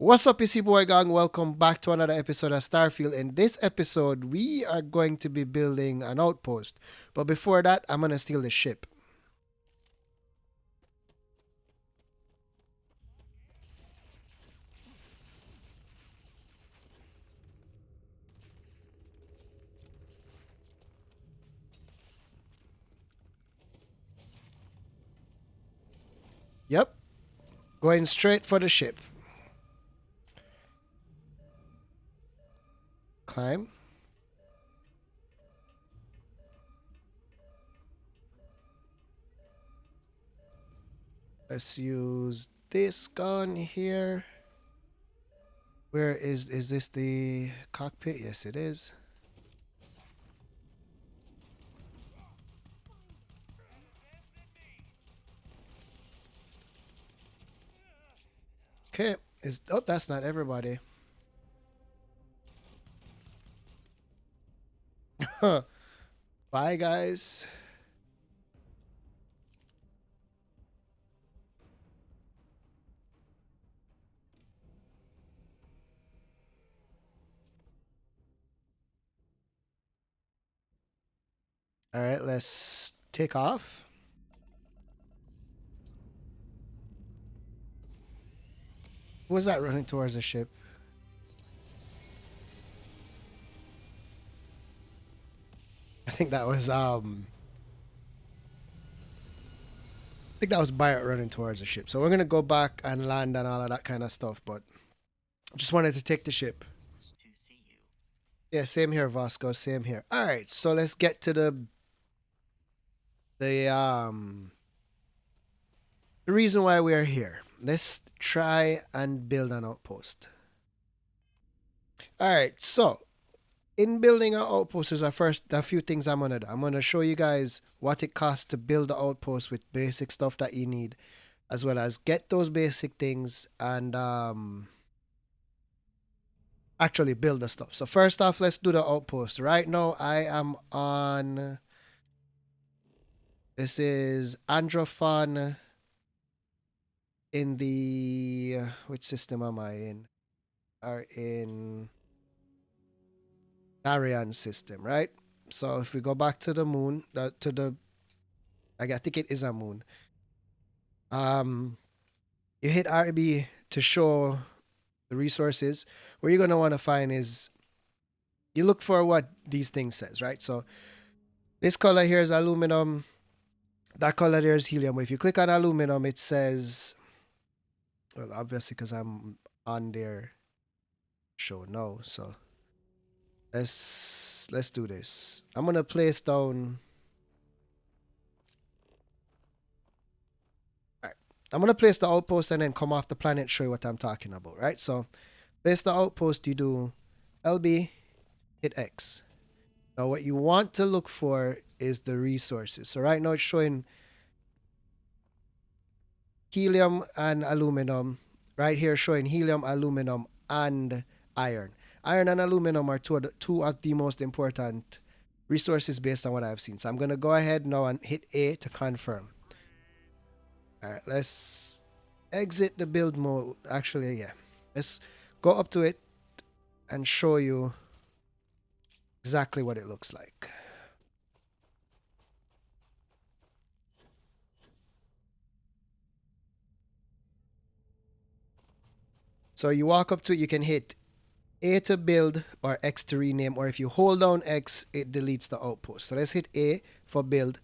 What's up, PC Boy Gang? Welcome back to another episode of Starfield. In this episode, we are going to be building an outpost. But before that, I'm going to steal the ship. Yep, going straight for the ship. Climb. Let's use this gun here. Where is this the cockpit? Yes, it is. Okay, that's not everybody. Bye, guys. All right, let's take off. Who was that running towards the ship? I think that was Barrett running towards the ship. So we're gonna go back and land and all of that kind of stuff. But just wanted to take the ship. Yeah, same here, Vasco. Same here. All right, so let's get to the the reason why we are here. Let's try and build an outpost. All right, so in building an outpost is a few things I'm gonna do. I'm gonna show you guys what it costs to build the outpost with basic stuff that you need, as well as get those basic things and actually build the stuff. So first off, let's do the outpost. Right now, I am on. This is Androphon in the which system am I in? Are in Arian system, right? So if we go back to the moon, to the I think it is a moon. Um, you hit RB to show the resources. What you're gonna want to find is you look for what these things says, right? So this color here is aluminum. That color there is helium. If you click on aluminum, it says, well, obviously because I'm on their show now. So let's do this. I'm gonna place down. All right. I'm gonna place the outpost and then come off the planet, show you what I'm talking about, right? So place the outpost. You do LB, hit X. Now what you want to look for is the resources. So right now it's showing helium and aluminum. Right here showing helium, aluminum, and iron. Iron and aluminum are two of the most important resources based on what I've seen. So I'm going to go ahead now and hit A to confirm. All right, let's exit the build mode. Actually, yeah. Let's go up to it and show you exactly what it looks like. So you walk up to it, you can hit A to build or X to rename, or if you hold down X, it deletes the outpost. So let's hit A for build.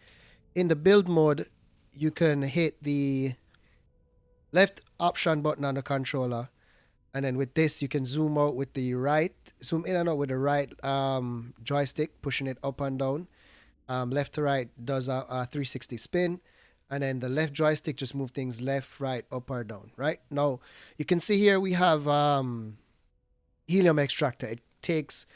In the build mode, you can hit the left option button on the controller, and then with this, you can zoom out with the right, zoom in and out with the right joystick, pushing it up and down. Left to right does a 360 spin, and then the left joystick just move things left, right, up or down. Right now, you can see here we have helium extractor. It takes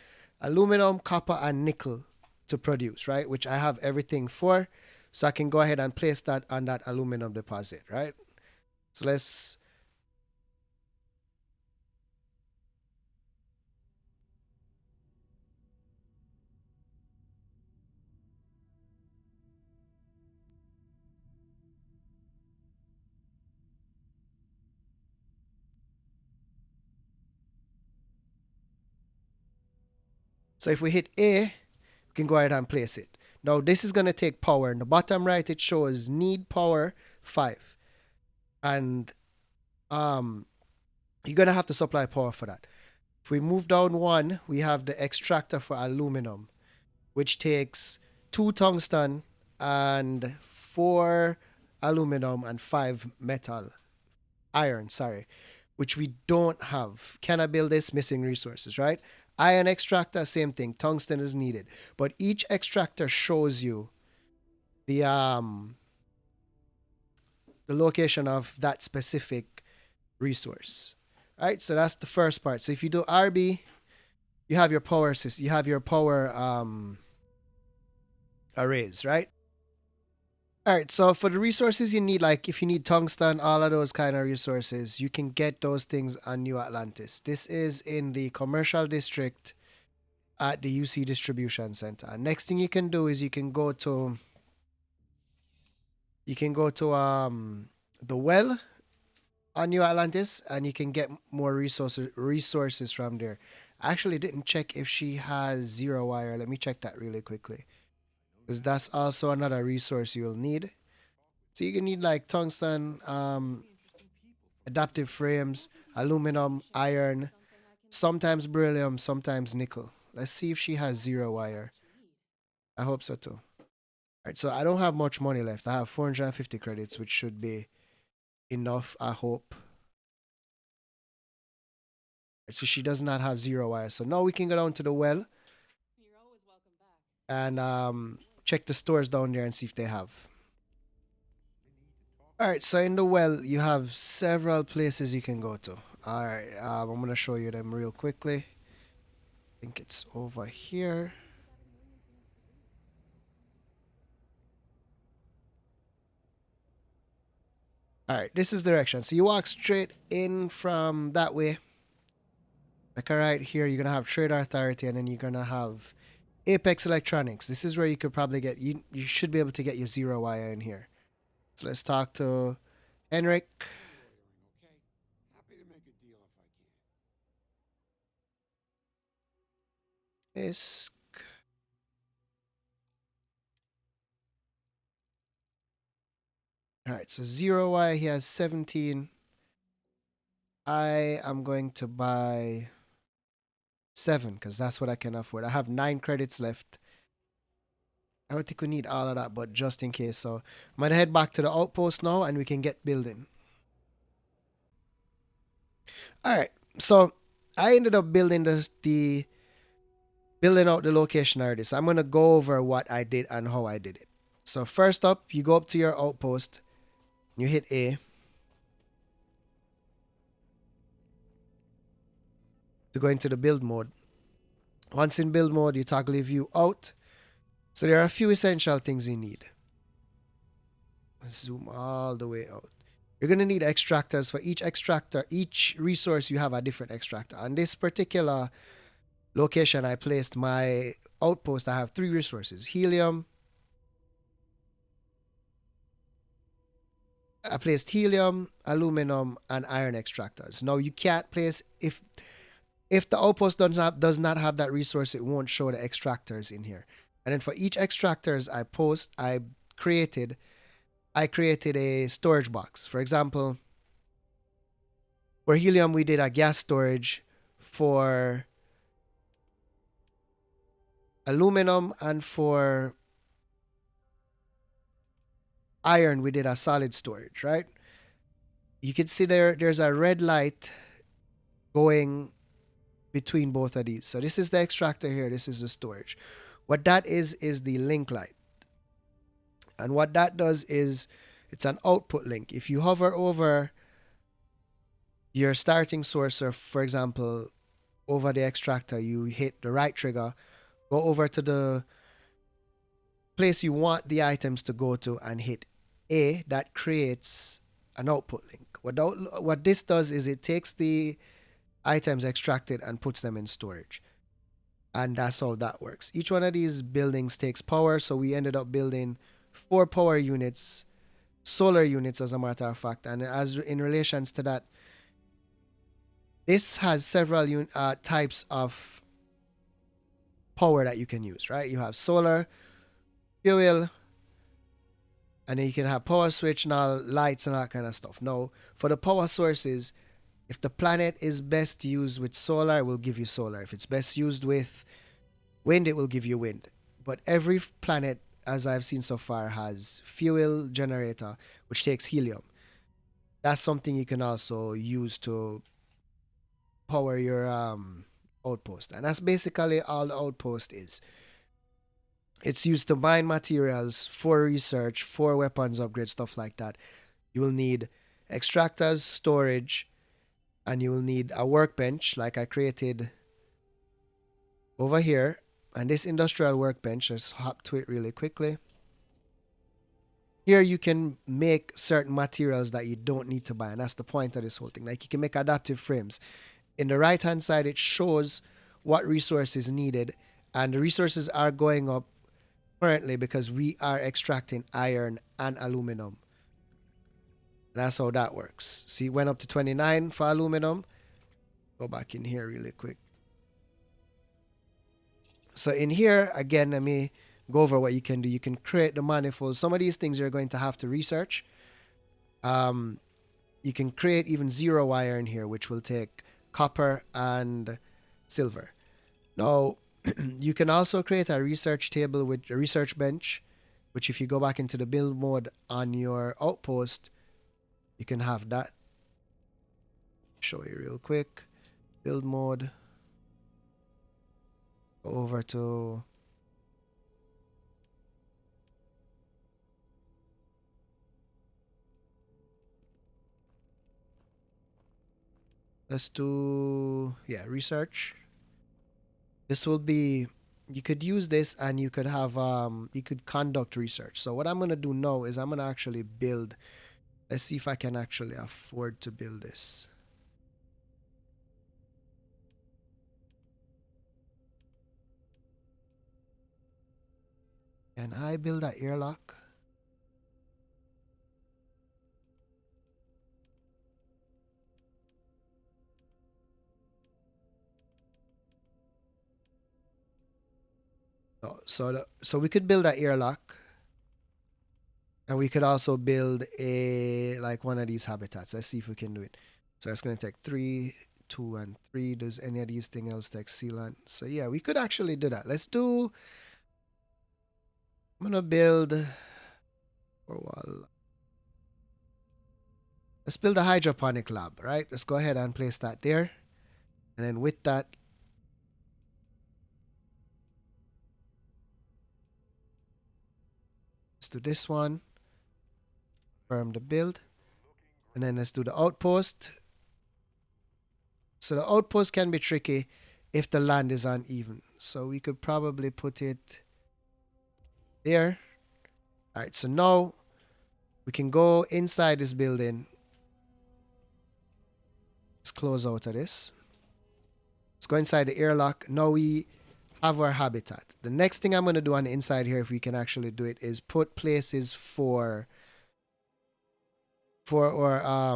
aluminum, copper, and nickel to produce, right? Which I have everything for. So I can go ahead and place that on that aluminum deposit, right? So let's. So if we hit A, we can go ahead and place it. Now this is going to take power. In the bottom right, it shows need power 5. And you're going to have to supply power for that. If we move down 1, we have the extractor for aluminum, which takes 2 tungsten and 4 aluminum and 5 iron, which we don't have. Can I build this? Missing resources, right? Iron extractor, same thing. Tungsten is needed. But each extractor shows you the location of that specific resource. Right? So that's the first part. So if you do RB, you have your power system, you have your power arrays, right? All right, so for the resources you need, like if you need tungsten, all of those kind of resources, you can get those things on New Atlantis. This is in the commercial district at the UC Distribution Center. Next thing you can do is you can go to the well on New Atlantis, and you can get more resources from there. I actually didn't check if she has zero wire. Let me check that really quickly, because that's also another resource you'll need. So you can need like tungsten, adaptive frames, aluminum, iron, sometimes beryllium, sometimes nickel. Let's see if she has zero wire. I hope so too. Alright, so I don't have much money left. I have 450 credits, which should be enough, I hope. Right, so she does not have zero wire. So now we can go down to the well and check the stores down there and see if they have. Alright, so in the well, you have several places you can go to. Alright, I'm going to show you them real quickly. I think it's over here. Alright, this is the direction. So you walk straight in from that way. Like right here, you're going to have Trade Authority, and then you're going to have Apex Electronics. This is where you could probably get, you should be able to get your zero wire in here. So let's talk to Henrik. This. Alright, so zero wire, he has 17. I am going to buy 7 because that's what I can afford. I have 9 credits left. I don't think we need all of that, but just in case. So I'm going to head back to the outpost now and we can get building. Alright, so I ended up building building out the location already. So I'm going to go over what I did and how I did it. So first up, you go up to your outpost. You hit A. To go into the build mode. Once in build mode, you toggle view out. So there are a few essential things you need. Let's zoom all the way out. You're going to need extractors. For each extractor, each resource, you have a different extractor. On this particular location, I placed my outpost. I have 3 resources. Helium. I placed helium, aluminum, and iron extractors. Now, you can't place... If the outpost does not have that resource, it won't show the extractors in here. And then for each extractors I created a storage box. For example, for helium, we did a gas storage. For aluminum and for iron, we did a solid storage, right? You can see there's a red light going between both of these. So this is the extractor here. This is the storage. What that is the link light. And what that does is it's an output link. If you hover over your starting source, or for example, over the extractor, you hit the right trigger, go over to the place you want the items to go to and hit A, that creates an output link. What this does is it takes the items extracted and puts them in storage. And that's how that works. Each one of these buildings takes power, so we ended up building 4 power units, solar units as a matter of fact. And as in relations to that, this has several types of power that you can use, right? You have solar, fuel, and then you can have power switch and all lights and all that kind of stuff. Now, for the power sources, if the planet is best used with solar, it will give you solar. If it's best used with wind, it will give you wind. But every planet, as I've seen so far, has fuel generator, which takes helium. That's something you can also use to power your outpost. And that's basically all the outpost is. It's used to mine materials for research, for weapons upgrade, stuff like that. You will need extractors, storage, and you will need a workbench like I created over here. And this industrial workbench, let's hop to it really quickly. Here you can make certain materials that you don't need to buy, and that's the point of this whole thing. Like you can make adaptive frames. In the right hand side, it shows what resources needed, and the resources are going up currently because we are extracting iron and aluminum. That's how that works. See, it went up to 29 for aluminum. Go back in here really quick. So in here, again, let me go over what you can do. You can create the manifolds. Some of these things you're going to have to research. You can create even zero wire in here, which will take copper and silver. Now, you can also create a research table with a research bench, which if you go back into the build mode on your outpost, you can have that. Show you real quick. Build mode. Go over to let's do research. This will be, you could use this and you could have you could conduct research. So what I'm gonna do now is I'm gonna actually build. Let's see if I can actually afford to build this. Can I build that airlock? Oh, so we could build that airlock, and we could also build a like one of these habitats. Let's see if we can do it. So it's gonna take 3, 2, and 3. Does any of these thing else take sealant? So yeah, we could actually do that. Let's do. I'm gonna build for a while. Let's build a hydroponic lab, right? Let's go ahead and place that there. And then with that, let's do this one. Confirm the build. And then let's do the outpost. So the outpost can be tricky if the land is uneven. So we could probably put it there. All right, so now we can go inside this building. Let's close out of this. Let's go inside the airlock. Now we have our habitat. The next thing I'm going to do on the inside here, if we can actually do it, is put places for our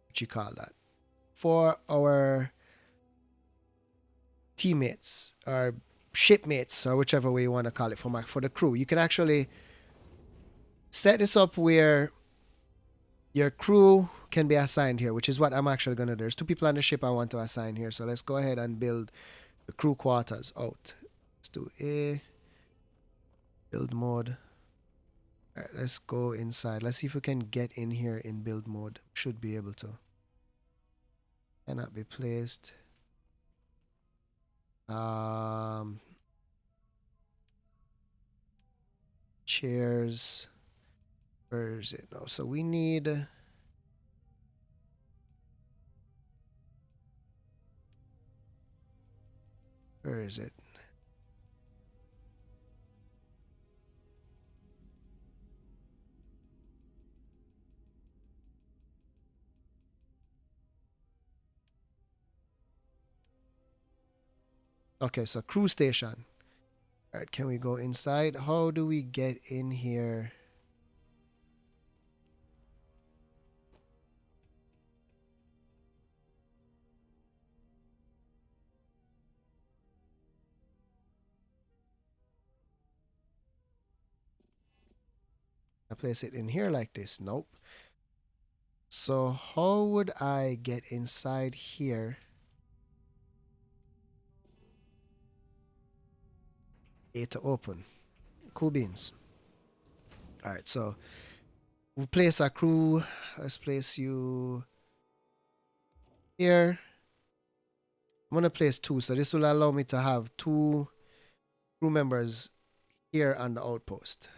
what you call that? For our teammates or shipmates or whichever way you want to call it for the crew. You can actually set this up where your crew can be assigned here, which is what I'm actually going to do. There's 2 people on the ship I want to assign here. So let's go ahead and build the crew quarters out. Let's do a build mode. All right, let's go inside. Let's see if we can get in here in build mode. Should be able to. Cannot be placed. Chairs. Where is it? No, so we need. Where is it? Okay, so crew station. All right, can we go inside? How do we get in here? I place it in here like this. Nope. So how would I get inside here? A to open. Cool beans. All right, so we'll place a crew. Let's place you here. I'm gonna place two, so this will allow me to have two crew members here on the outpost.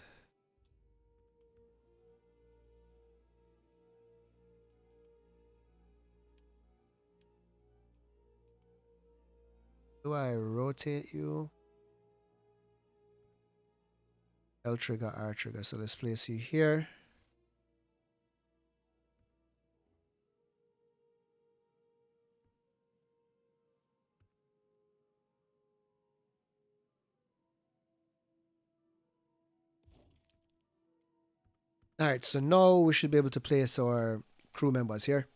Do I rotate you? L trigger, R trigger. So let's place you here. All right, so now we should be able to place our crew members here.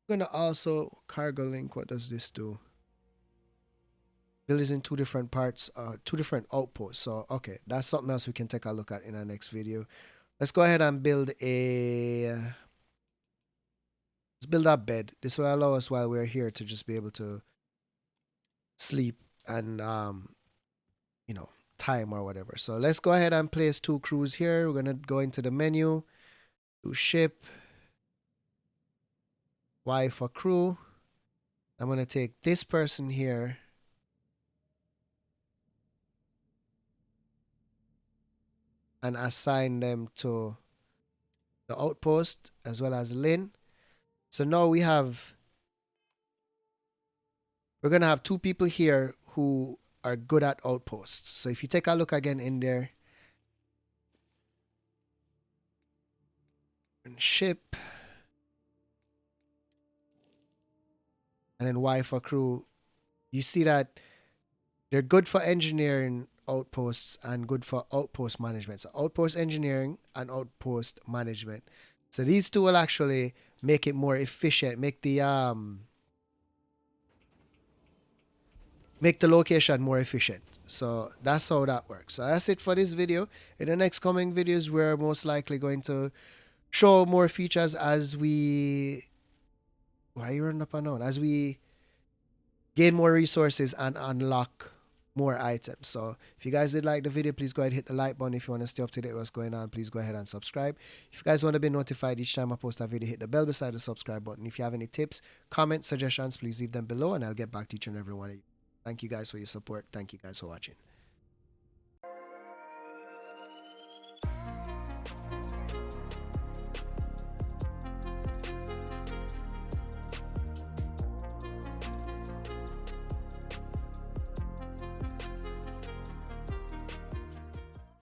I'm gonna also cargo link. What does this do? Build is in two different parts, two different outposts. So okay, that's something else we can take a look at in our next video. Let's go ahead and build a let's build our bed. This will allow us while we're here to just be able to sleep and you know, time or whatever. So let's go ahead and place two crews here. We're gonna go into the menu, do ship, Y for crew. I'm gonna take this person here. And assign them to the outpost as well as Lynn. So now we're gonna have two people here who are good at outposts. So if you take a look again in there and ship and then Y for crew, you see that they're good for engineering outposts and good for outpost management. So outpost engineering and outpost management. So these two will actually make it more efficient, make the location more efficient. So that's how that works. So that's it for this video. In the next coming videos, we're most likely going to show more features as we why you running up and down? As we gain more resources and unlock more items. So if you guys did like the video, please go ahead and hit the like button. If you want to stay up to date with what's going on, please go ahead and subscribe. If you guys want to be notified each time I post a video, hit the bell beside the subscribe button. If you have any tips, comments, suggestions, please leave them below and I'll get back to each and every one of you. Thank you guys for your support. Thank you guys for watching.